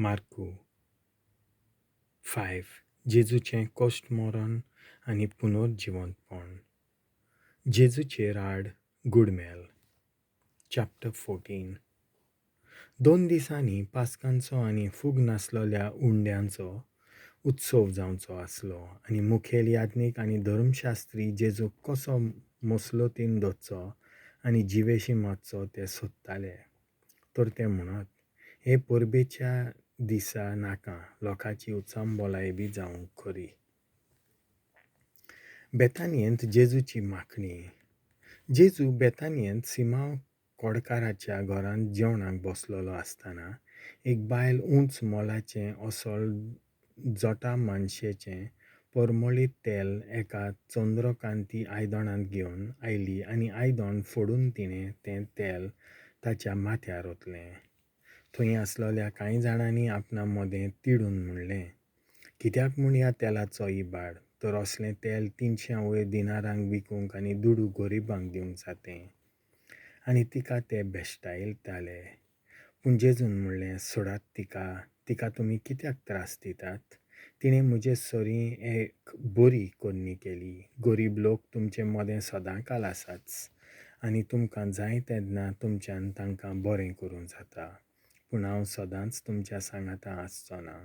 मार्कू 5 जेजूचें कोश्टमोरण आनी पुनर्जिवंतपण. जेजूचे राड गुडमेल. चॅप्टर 14. 2 दिसांनी पास्कांचो आनी फूग नासलोल्या उंड्यांचो उत्सव जावचो आसलो आनी मुखेल याज्ञीक आनी धर्मशास्त्री जेजूक कसो मसलोतीन दवरचो आनी जिवेशी मारचो ते सोदताले. तर ते म्हणत, हे परबेच्या दिसा नाका, लोकांची उचांबोलाय बी जावंक खरी. बेतानियेंत जेजूची माखणी. जेजू बेतानियेंत सिमांव कोडकाराच्या घरांत जेवणाक बसलोलो आसतना एक बायल उंच मोलाचें ओसोळ जोटा मानशेचें परमळीत तेल एका चंद्रकांती आयदनांत घेवन आयली आनी आयदन फोडून तिणें तें तेल ताच्या माथ्यार ओतलें. थंय आसलोल्या कांय जाणांनी आपणा मदें तिडून म्हणलें, कित्याक म्हूण ह्या तेलाचो इबाड, तर असलें तेल 300 वयर दिनारांक विकूंक आनी दुडू गरिबांक दिवंक जातें. आनी तिका ते भेश्टायताले. पूण जेजून म्हणलें, सोडात तिका तुमी कित्याक त्रास दितात. तिणें म्हजे सरी एक बरी कोन्नी केली. गरीब लोक तुमचे मदें सदांकाल आसाच आनी तुमकां जाय तेन्ना तुमच्यान तांकां बरें करूं जाता. पूण हांव सदांच तुमच्या सांगाता आसचो ना.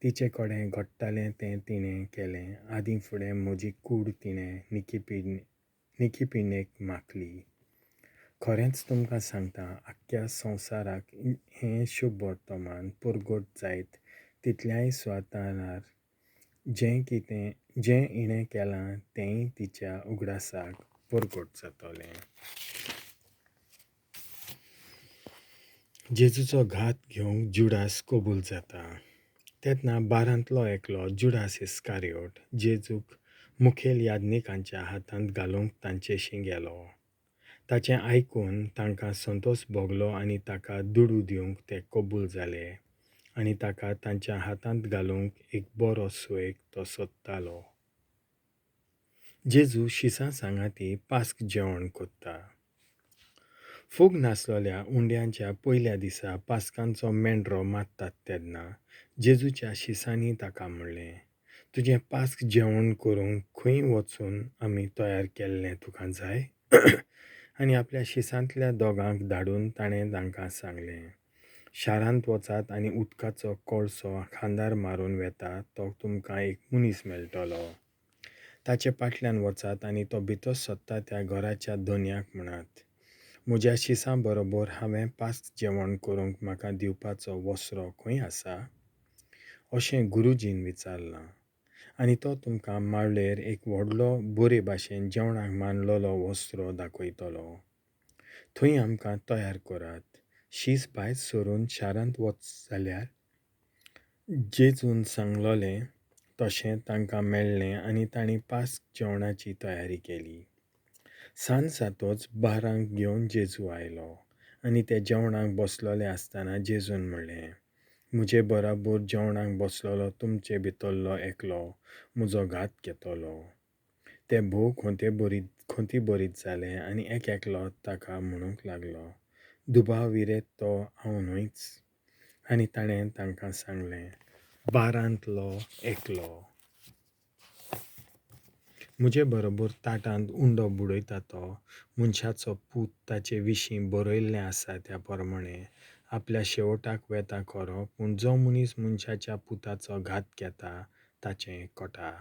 तिचे कडेन घडटालें तें तिणें केलें. आदीं फुडें म्हजी कूड तिणें निकिपिनेक माखली. खरेंच तुमकां सांगता, आख्ख्या संवसाराक हें शुभ वर्तमान परगट जायत तितल्याय सुवातांर जें इणें केलां तेंय तिच्या उगडासाक परगट जातलें. जेजूचो घात घेवंक जुडास कबूल जाता. तेन्ना 12तलो एकलो जुडास इस्कारियोट जेजूक मुखेल याज्ञीकांच्या हातांत घालूंक तांचेशी गेलो. ताचें आयकून तांकां संतोश भोगलो आनी ताका दुडू दिवंक ते कबूल जाले आनी ताका तांच्या हातांत घालूंक एक बरो सुयेग तो सोदतालो. जेजू शिसां सांगाती पास्क जेवण करता. फूग नासलोल्या उंड्यांच्या पयल्या दिसा पास्कांचो मेंढरो मारतात तेन्ना जेजूच्या शिसांनी ताका म्हणलें, तुजें पास्क जेवण करूंक खंय वचून आमी तयार केल्लें तुका जाय? आनी आपल्या शिसांतल्या दोगांक धाडून ताणें तांकां सांगलें, शारांत वचात आनी उदकाचो कळसो खांदार मारून वेता तो तुमकां एक मनीस मेळटलो. ताचे फाटल्यान वचात आनी तो भितर सोदता त्या घराच्या धन्याक म्हणात, म्हज्या शिसां बरोबर हांवें पास्क जेवण करूंक म्हाका दिवपाचो वस्रो खंय आसा? अशें गुरुजीन विचारलां. आनी तो तुमकां माळ्ळेर एक व्हडलो बरे भाशेन जेवणाक मांडलोलो वस्रो दाखयतलो. थंय आमकां तयार करात. शीस भायर सरून शारांत वच जाल्यार जेजून सांगलोलें तशें तांकां मेळ्ळें आनी तांणी पास्क जेवणाची तयारी केली. सांज जातोच बारांक घेवन जेजू आयलो आनी ते जेवणाक बसलोले आसतना जेजून म्हणलें, म्हजे बराबर जेवणाक बसलोलो तुमचे भितरलो एकलो म्हजो घात घेतलो. ते भोव खोंती भरीत जाले आनी एकलो ताका म्हणूंक लागलो, दुबाविरेत तो हांव न्हयच. आनी ताणें तांकां सांगलें, 12तलो एकलो म्हजे बरोबर ताटांत उंडो बुडयता तो मनशाचो पूत ताचे विशीं बरयल्लें आसा त्या प्रमाणें आपल्या शेवटाक वेता खरो, पूण जो मनीस मनशाच्या पुताचो घात घेता ताचें कोटा.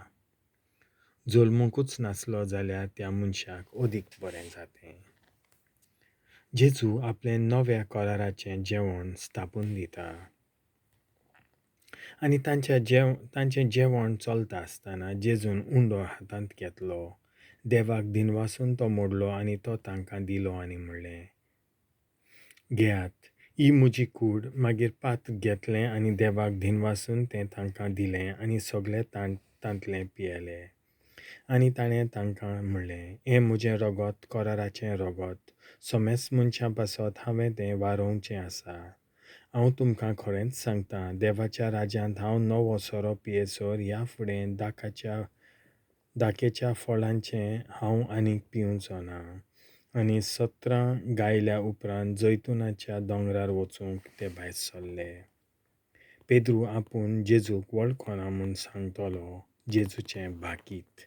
जल्मूंकूच नासलो जाल्यार त्या मनशाक अदीक बरें जातें. जेजू आपलें नव्या कराराचें जेवण स्थापून दिता. आनी तांचें जेवण चलता आसतना जेजून उंडो हातांत घेतलो, देवाक दिनवासून तो मोडलो आनी तो तांकां दिलो आनी म्हणलें, घेयात, ही म्हजी कूड. मागीर पात्र घेतलें आनी देवाक दिनवासून तें तांकां दिलें आनी सगळे तांतलें पियेले. आनी ताणें तांकां म्हणलें, हें म्हजें रगत, कराराचें रगत. सोमेस मनशां पासत हांवें तें वारोवचें आसा. हांव तुमकां खरेंच सांगतां, देवाच्या राज्यांत हांव नवो सोरो पियेसर ह्या फुडें दाखेच्या फळांचें हांव आनीक पिवचो ना. आनी 17 गायल्या उपरांत जैतुनाच्या दोंगरार वचूंक ते भायर सरले. पेद्रू आपूण जेजूक वळखना म्हूण सांगतलो जेजूचें भाकीत.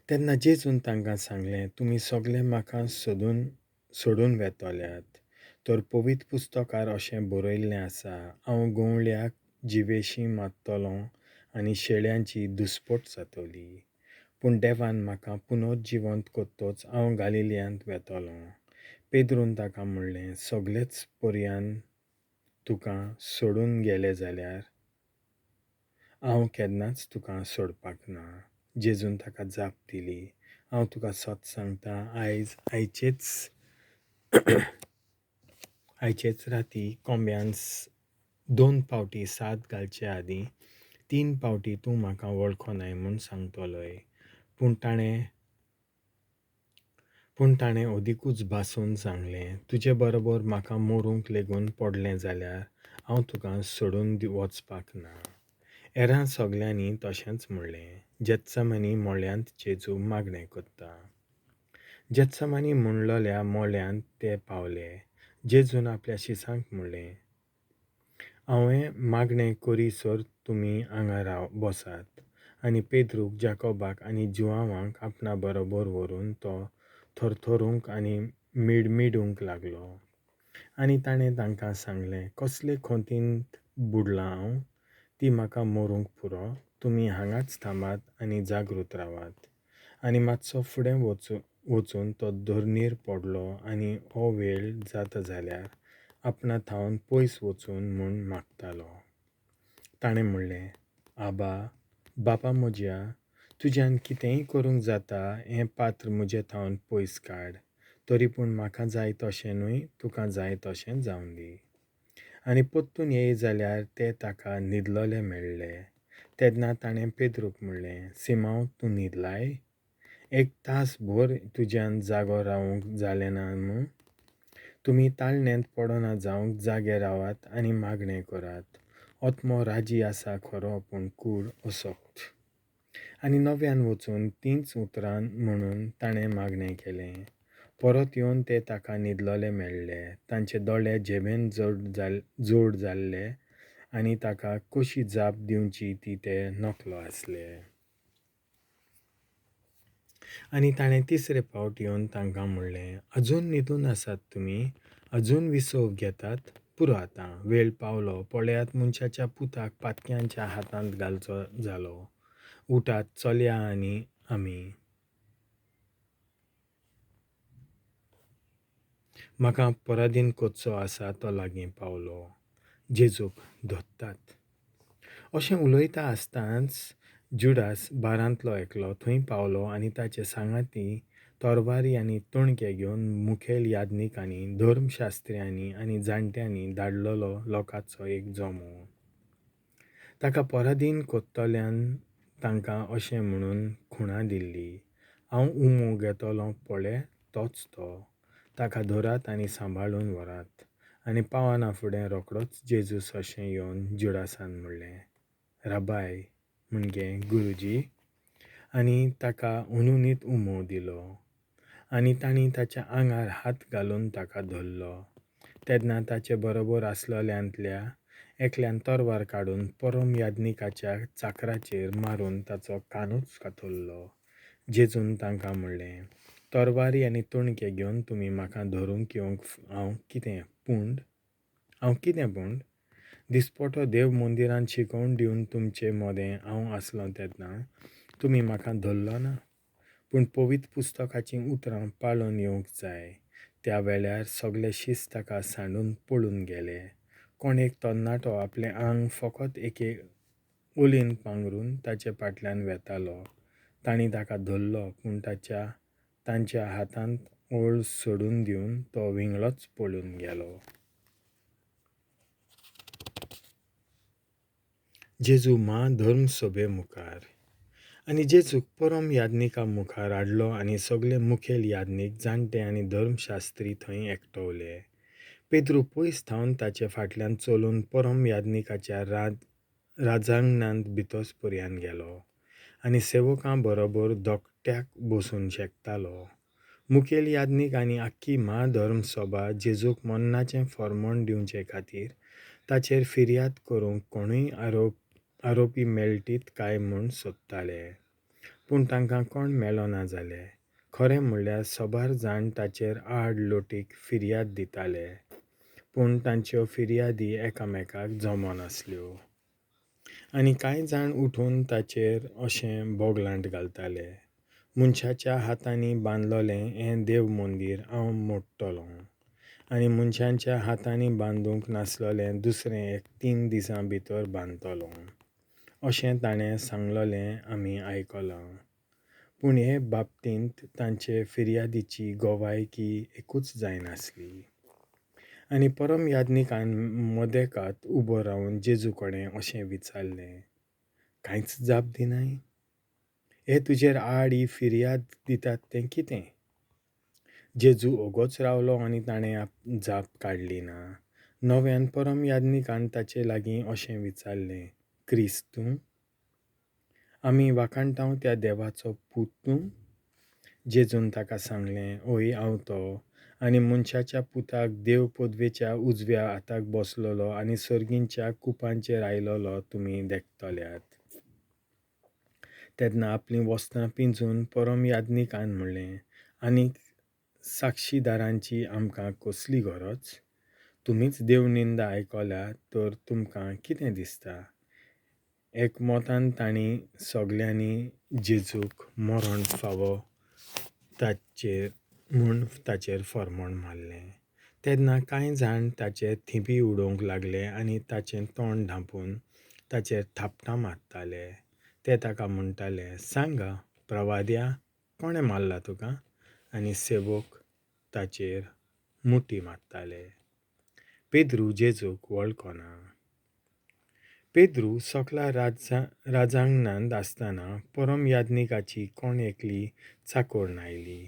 तेन्ना जेजून तांकां सांगलें, तुमी सगळे म्हाका सोडून वेतल्यात. तर पवित्र पुस्तकार अशें बरयल्लें आसा, हांव गवळ्याक जिवेशी मारतलों आनी शेळ्यांची दुस्पट जातली. पूण देवान म्हाका पुनर्जिवंत कोत्तोच हांव गालिल्यांत वेतलों. पेद्रून ताका म्हणलें, सगळेच पर्यान तुका सोडून गेलें जाल्यार हांव केन्नाच तुका सोडपाक ना. जेजून ताका जाप दिली, हांव तुका सत सांगता, आयचेच राती कोंब्यान 2 फावटी सात घालचे आदीं 3 फावटी तूं म्हाका वळखनाय म्हूण सांगतलोय. पूण ताणें ओदिकूच भासून सांगलें, तुजे बरोबर म्हाका मोरूंक लेगून पडलें जाल्यार हांव तुका सोडून वचपाक ना. हेरां सगळ्यांनी तशेंच म्हणलें. जेत्समानी मोळ्यांत जेजू मागणें कोत्ता. जेत्समानी म्हणलोल्या मोळ्यांत ते पावले. जेजून आपल्या शिसांक म्हणलें, हांवें मागणें करीसर तुमी हांगा बसात. आनी पेद्रूक, जाकोबाक आनी जुआंवाक आपणा बरोबर व्हरून तो थरथरूंक आनी मिडमिडूंक लागलो. आनी ताणें तांकां सांगलें, कसले खोंतींत बुडलां हांव, ती म्हाका मोरूंक पुरो. तुमी हांगाच थांबात आनी जागृत रावात. आनी मातसो फुडें वचून तो धरणीर पडलो आनी हो वेळ जाता जाल्यार आपणा थावन पयस वचून म्हूण मागतालो. ताणें म्हणलें, बापा म्हज्या, तुज्यान कितेंय करूंक जाता हें पात्र म्हजे थावन पयस काड. तरी पूण म्हाका जाय तशें न्हय, तुका जाय तशें जावं दी. आनी परतून येयत जाल्यार ते ताका न्हिदलोले मेळ्ळे. तेन्ना ताणें पेद्रूक म्हणलें, सिमांव, तूं न्हिदलाय? 1 तास भर तुज्यान जागो रावूंक जालें ना न्हू? तुमी ताळणेंत पडना जावंक जागे रावात आनी मागणें करात. ओतमो राजी आसा खरो, पूण कूड असोक्त. आनी नव्यान वचून 3च उतरां म्हणून ताणें मागणें केलें. परत येवन ते ताका न्हिदलोले मेळ्ळे. तांचे दोळे जेबेन जोड जाल्ले आनी ताका कशी जाप दिवची ती ते नकलो आसले. आनी ताणें तिसरे फावट येवन तांकां म्हणलें, अजून न्हिदून आसात तुमी? अजून विसव घेतात? पुरो आतां, वेळ पावलो. पळयात, मनशाच्या पुताक पातक्यांच्या हातांत घालचो जालो. उठात, चलया आनी आमी. म्हाका पराधीन कोचचो आसा तो लागीं पावलो. जेजूक धोत्तात. अशें उलयता आसताच जुडास बारांतलो एकलो थंय पावलो आनी ताचे सांगाती तोरवारी आनी तणके घेवन मुखेल यादनिकांनी, धर्मशास्त्र्यांनी आनी जाणट्यांनी धाडलोलो लोकांचो एक जमो. ताका पराधीन कोत्तोल्यान तांकां अशें म्हणून खुणा दिल्ली, हांव उमो घेतलों पळय तोच तो. ताका धरात आनी सांबाळून व्हरात. आनी पावना फुडें रोकडोच जेजूस अशें येवन जुडासान म्हणलें, राबाय, म्हणजे गुरुजी, आनी ताका उनुनीत उमो दिलो. आनी तांणी ताच्या आंगार हात घालून ताका धरलो. तेन्ना ताचे बरोबर आसलोल्यांतल्या एकल्यान तोरवार काडून परम यादनिकाच्या चाकराचेर मारून ताचो कानूच कातरलो. जेजून तांकां म्हणलें, तोरवारी आनी तणके घेवन तुमी म्हाका धरूंक येवंक हांव कितें पूंड? दिसपटो देव मंदिरांत शिकोवन दिवन तुमचे मोदें हांव आसलों तेन्ना तुमी म्हाका धरलो ना? पूण पवित्र पुस्तकाचीं उतरां पाळून येवंक जाय. त्या वेळार सगळे शीस ताका सांडून पळून गेले. कोण एक तरणाटो आपलें आंग फकत एके ओलीन पांगरून ताचे फाटल्यान वेतालो. तांणी ताका धरलो, पूण तांच्या हातांत ओळ सोडून दिवन तो विंगलोच पळून गेलो. जेजू धर्मसभे मुखार. आनी जेजूक परम यादनिका मुखार हाडलो आनी सगळे मुखेल यादनीक, जाणटे आनी धर्मशास्त्री थंय एकटवले. पेद्रू पयस थावन ताचे फाटल्यान चलून परम यादनिकाच्या राजांगणांत भितोस पर्यान गेलो आनी सेवकां बरोबर दोकट्याक बसून शेकतालो. मुखेल यादनीक आनी आख्खी धर्मसभा जेजूक मन्नाचें फर्मोण दिवचे खातीर ताचेर फिर्याद करूंक कोणूय आरोपी मेळटीत काय म्हूण सोदताले, पूण तांकां कोण मेळ्ळो ना जाले. खरें म्हणल्यार सोबार जाण ताचेर आड लोटीक फिर्याद दिताले, पूण तांच्यो फिर्यादी एकामेकाक जमो नासल्यो. आनी कांय जाण उठून ताचेर अशें बोगलांट घालताले, मनशाच्या हातांनी बांदलोलें हें देव मंदीर हांव मोडटलों, आनी मनशांच्या हातांनी बांदूंक नासलोलें दुसरें 3 दिसां भितर बांदतलों, अशें ताणें सांगलोलें आमी आयकलां. पूण हे बाबतींत तांचे फिर्यादीची गोवायकी एकूच जायनासली. आनी परम याज्ञिकान मदेकात उबो रावन जेजू कडेन अशें विचारलें, कांयच जाप दिनाय? हे तुजेर आड ही फिर्याद दितात तें कितें? जेजू ओगोच रावलो आनी ताणें जाप काडली ना. नव्यान परम याज्ञिकान ताचे लागीं अशें विचारलें, क्रिस्त तूं? आमी वाखाणटाव त्या देवाचो पूत तूं? जेजून ताका सांगलें, ओय हांव तो. आनी मनशाच्या पुताक देव पदवेच्या उजव्या हाताक बसलोलो आनी सर्गींच्या कुपांचेर आयलोलो तुमी देखतल्यात. तेन्ना आपलीं वस्त्रां पिंजून परम याज्ञिकान म्हणलें, आनीक साक्षीदारांची आमकां कसली गरज? तुमीच देवनिंदा आयकल्या तर तुमकां कितें दिसता? एकमतान तांणी सगल्यांनी जेजूक मरण फावो ताचेर फर्मोण मारलें. तेन्ना कांय जाण ताचे थिंपी उडोवंक लागले आनी ताचें तोंड धांपून ताचेर थापटां मारताले. ते ताका म्हणटाले, सांगा, प्रवाद्या, कोणें मारला तुका? आनी सेवक ताचेर मुठी मारताले. पेद्रू जेजूक वळखना. पेद्रू सकला राजांगणांत आसतना परम याज्ञिकाची कोण एकली चाकोर्ण आयली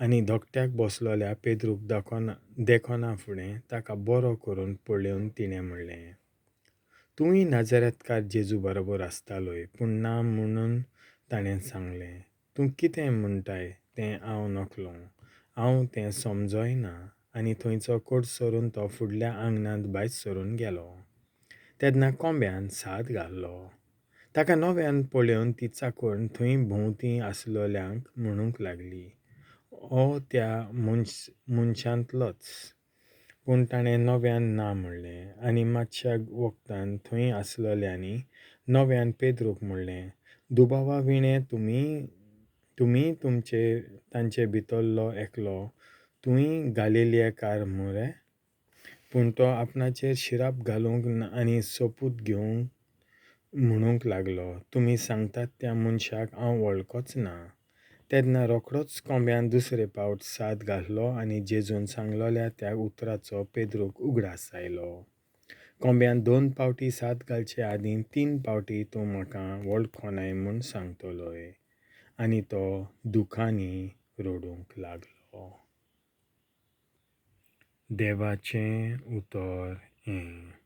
आनी धोकट्याक बसलोल्या पेद्रूक देखना फुडें ताका बरो करून पळयोवन तिणें म्हणलें, तूंय नाजरेतकार जेजू बरोबर आसतालोय. पूण ना म्हणून ताणें सांगलें, तूं कितें म्हणटाय तें हांव नकलों. हांव तें समजोय ना. आनी थंयचो कोट सरून तो फुडल्या आंगणांत भायर सरून गेलो. तेन्ना कोंब्यान साद घालो. ताका नव्यान पळयोवन ती चाकोर्ण थंय भोंवती आसलोल्यांक म्हणूंक लागली, हो त्या मनशांतलोच. पूण ताणें नव्यान ना म्हणलें. आनी मातशा वखदान थंय आसलोल्यांनी नव्यान पेद्रूक म्हणलें, दुबावा विणे तुमी तांचे भितरलो एकलो, तूंय गालिलेकार मरे? पूण तो आपणाचेर शिराप घालूंक आनी सोपूत घेवंक म्हणूंक लागलो, तुमी सांगतात त्या मनशाक हांव वळखोच ना. तेन्ना रोखडोच कोंब्यान दुसरे फावट साद घालो आनी जेजून सांगलोल्या त्या उतराचो पेद्रूक उगडास आयलो. कोंब्यान 2 फावटी साद घालचे आदीं 3 फावटी तूं म्हाका वळखोनाय म्हूण सांगतलोय. आनी तो दुखांनी रडूंक लागलो. देवाचें उतर हें.